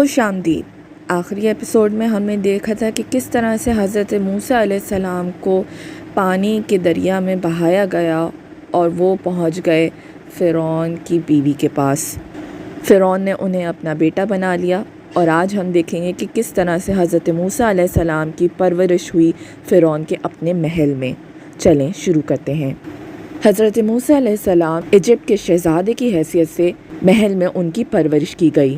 خوش آمدید۔ آخری ایپیسوڈ میں ہم نے دیکھا تھا کہ کس طرح سے حضرت موسیٰ علیہ السلام کو پانی کے دریا میں بہایا گیا اور وہ پہنچ گئے فرعون کی بیوی کے پاس۔ فرعون نے انہیں اپنا بیٹا بنا لیا، اور آج ہم دیکھیں گے کہ کس طرح سے حضرت موسیٰ علیہ السلام کی پرورش ہوئی فرعون کے اپنے محل میں۔ چلیں شروع کرتے ہیں۔ حضرت موسیٰ علیہ السلام ایجپٹ کے شہزادے کی حیثیت سے محل میں ان کی پرورش کی گئی،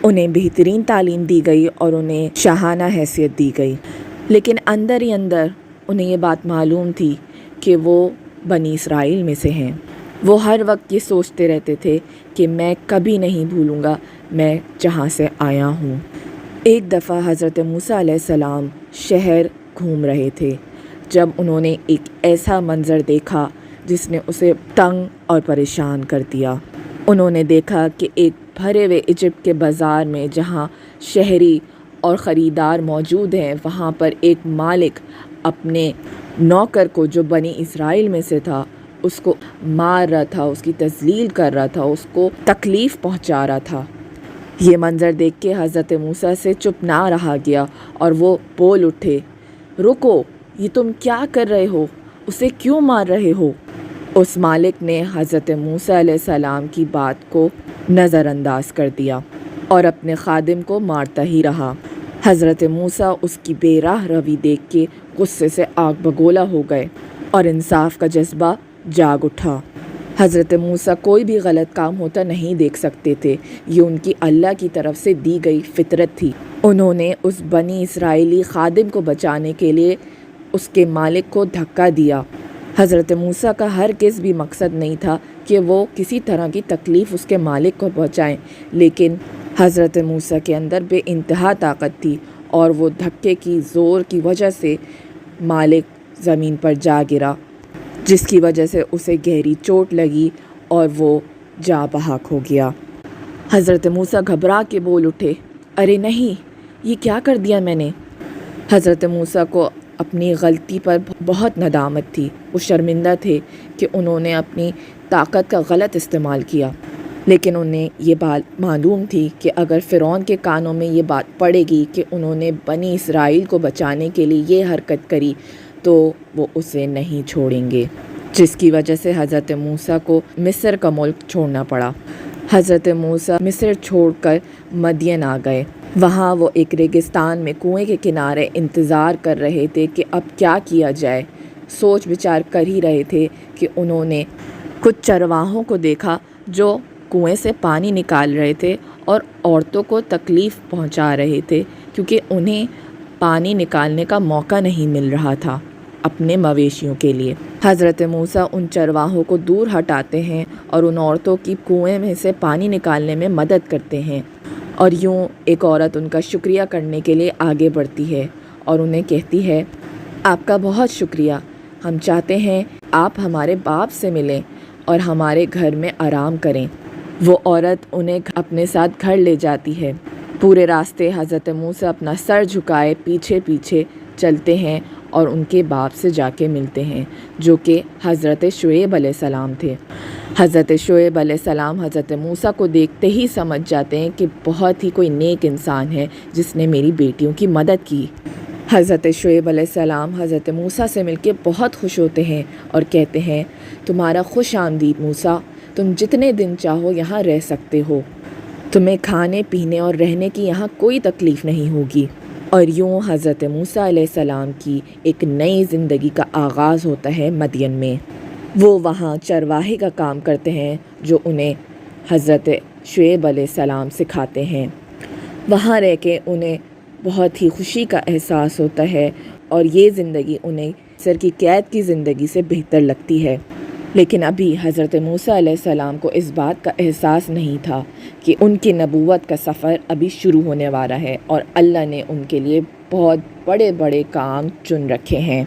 انہیں بہترین تعلیم دی گئی اور انہیں شاہانہ حیثیت دی گئی، لیکن اندر ہی اندر انہیں یہ بات معلوم تھی کہ وہ بنی اسرائیل میں سے ہیں۔ وہ ہر وقت یہ سوچتے رہتے تھے کہ میں کبھی نہیں بھولوں گا میں جہاں سے آیا ہوں۔ ایک دفعہ حضرت موسیٰ علیہ السلام شہر گھوم رہے تھے جب انہوں نے ایک ایسا منظر دیکھا جس نے اسے تنگ اور پریشان کر دیا۔ انہوں نے دیکھا کہ ایک بھرے ہوئے ایجپٹ کے بازار میں جہاں شہری اور خریدار موجود ہیں، وہاں پر ایک مالک اپنے نوکر کو جو بنی اسرائیل میں سے تھا اس کو مار رہا تھا، اس کی تذلیل کر رہا تھا، اس کو تکلیف پہنچا رہا تھا۔ یہ منظر دیکھ کے حضرت موسیٰ سے چپ نہ رہا گیا اور وہ بول اٹھے، رکو، یہ تم کیا کر رہے ہو؟ اسے کیوں مار رہے ہو؟ اس مالک نے حضرت موسیٰ علیہ السلام کی بات کو نظر انداز کر دیا اور اپنے خادم کو مارتا ہی رہا۔ حضرت موسیٰ اس کی بے راہ روی دیکھ کے غصے سے آگ بگولا ہو گئے اور انصاف کا جذبہ جاگ اٹھا۔ حضرت موسیٰ کوئی بھی غلط کام ہوتا نہیں دیکھ سکتے تھے، یہ ان کی اللہ کی طرف سے دی گئی فطرت تھی۔ انہوں نے اس بنی اسرائیلی خادم کو بچانے کے لیے اس کے مالک کو دھکا دیا۔ حضرت موسیٰ کا ہرگز بھی مقصد نہیں تھا کہ وہ کسی طرح کی تکلیف اس کے مالک کو پہنچائیں، لیکن حضرت موسیٰ کے اندر بے انتہا طاقت تھی اور وہ دھکے کی زور کی وجہ سے مالک زمین پر جا گرا، جس کی وجہ سے اسے گہری چوٹ لگی اور وہ جاں بحق ہو گیا۔ حضرت موسیٰ گھبرا کے بول اٹھے، ارے نہیں، یہ کیا کر دیا میں نے؟ حضرت موسیٰ کو اپنی غلطی پر بہت ندامت تھی، وہ شرمندہ تھے کہ انہوں نے اپنی طاقت کا غلط استعمال کیا، لیکن انہیں یہ بات معلوم تھی کہ اگر فرعون کے کانوں میں یہ بات پڑے گی کہ انہوں نے بنی اسرائیل کو بچانے کے لیے یہ حرکت کری تو وہ اسے نہیں چھوڑیں گے، جس کی وجہ سے حضرت موسیٰ کو مصر کا ملک چھوڑنا پڑا۔ حضرت موسیٰ مصر چھوڑ کر مدین آ گئے۔ وہاں وہ ایک ریگستان میں کنویں کے کنارے انتظار کر رہے تھے کہ اب کیا کیا جائے۔ سوچ بچار کر ہی رہے تھے کہ انہوں نے کچھ چرواہوں کو دیکھا جو کنویں سے پانی نکال رہے تھے اور عورتوں کو تکلیف پہنچا رہے تھے کیونکہ انہیں پانی نکالنے کا موقع نہیں مل رہا تھا اپنے مویشیوں کے لیے۔ حضرت موسیٰ ان چرواہوں کو دور ہٹاتے ہیں اور ان عورتوں کی کنویں میں سے پانی نکالنے میں مدد کرتے ہیں، اور یوں ایک عورت ان کا شکریہ کرنے کے لیے آگے بڑھتی ہے اور انہیں کہتی ہے، آپ کا بہت شکریہ، ہم چاہتے ہیں آپ ہمارے باپ سے ملیں اور ہمارے گھر میں آرام کریں۔ وہ عورت انہیں اپنے ساتھ گھر لے جاتی ہے۔ پورے راستے حضرت موسیٰ اپنا سر جھکائے پیچھے پیچھے چلتے ہیں اور ان کے باپ سے جا کے ملتے ہیں جو کہ حضرت شعیب علیہ السلام تھے۔ حضرت شعیب علیہ السلام حضرت موسیٰ کو دیکھتے ہی سمجھ جاتے ہیں کہ بہت ہی کوئی نیک انسان ہے جس نے میری بیٹیوں کی مدد کی۔ حضرت شعیب علیہ السلام حضرت موسیٰ سے مل کے بہت خوش ہوتے ہیں اور کہتے ہیں، تمہارا خوش آمدید موسیٰ، تم جتنے دن چاہو یہاں رہ سکتے ہو، تمہیں کھانے پینے اور رہنے کی یہاں کوئی تکلیف نہیں ہوگی۔ اور یوں حضرت موسیٰ علیہ السلام کی ایک نئی زندگی کا آغاز ہوتا ہے مدین میں۔ وہ وہاں چرواہے کا کام کرتے ہیں جو انہیں حضرت شعیب علیہ السلام سکھاتے ہیں۔ وہاں رہ کے انہیں بہت ہی خوشی کا احساس ہوتا ہے اور یہ زندگی انہیں مصر کی قید کی زندگی سے بہتر لگتی ہے، لیکن ابھی حضرت موسیٰ علیہ السلام کو اس بات کا احساس نہیں تھا کہ ان کی نبوت کا سفر ابھی شروع ہونے والا ہے اور اللہ نے ان کے لیے بہت بڑے بڑے کام چن رکھے ہیں۔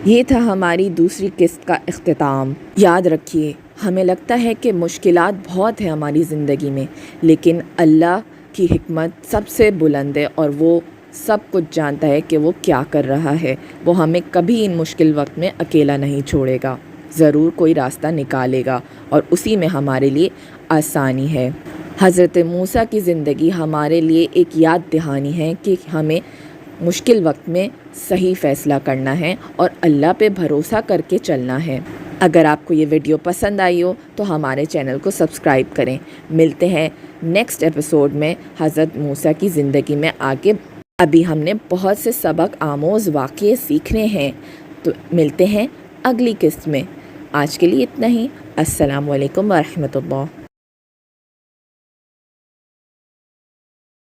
یہ تھا ہماری دوسری قسط کا اختتام۔ یاد رکھیے، ہمیں لگتا ہے کہ مشکلات بہت ہیں ہماری زندگی میں، لیکن اللہ کی حکمت سب سے بلند ہے اور وہ سب کچھ جانتا ہے کہ وہ کیا کر رہا ہے۔ وہ ہمیں کبھی ان مشکل وقت میں اکیلا نہیں چھوڑے گا، ضرور کوئی راستہ نکالے گا اور اسی میں ہمارے لیے آسانی ہے۔ حضرت موسیٰ کی زندگی ہمارے لیے ایک یاد دہانی ہے کہ ہمیں مشکل وقت میں صحیح فیصلہ کرنا ہے اور اللہ پہ بھروسہ کر کے چلنا ہے۔ اگر آپ کو یہ ویڈیو پسند آئی ہو تو ہمارے چینل کو سبسکرائب کریں۔ ملتے ہیں نیکسٹ ایپیسوڈ میں حضرت موسیٰ کی زندگی میں آگے۔ ابھی ہم نے بہت سے سبق آموز واقعے سیکھنے ہیں، تو ملتے ہیں اگلی قسط میں۔ آج کے لیے اتنا ہی۔ السلام علیکم ورحمۃ اللہ۔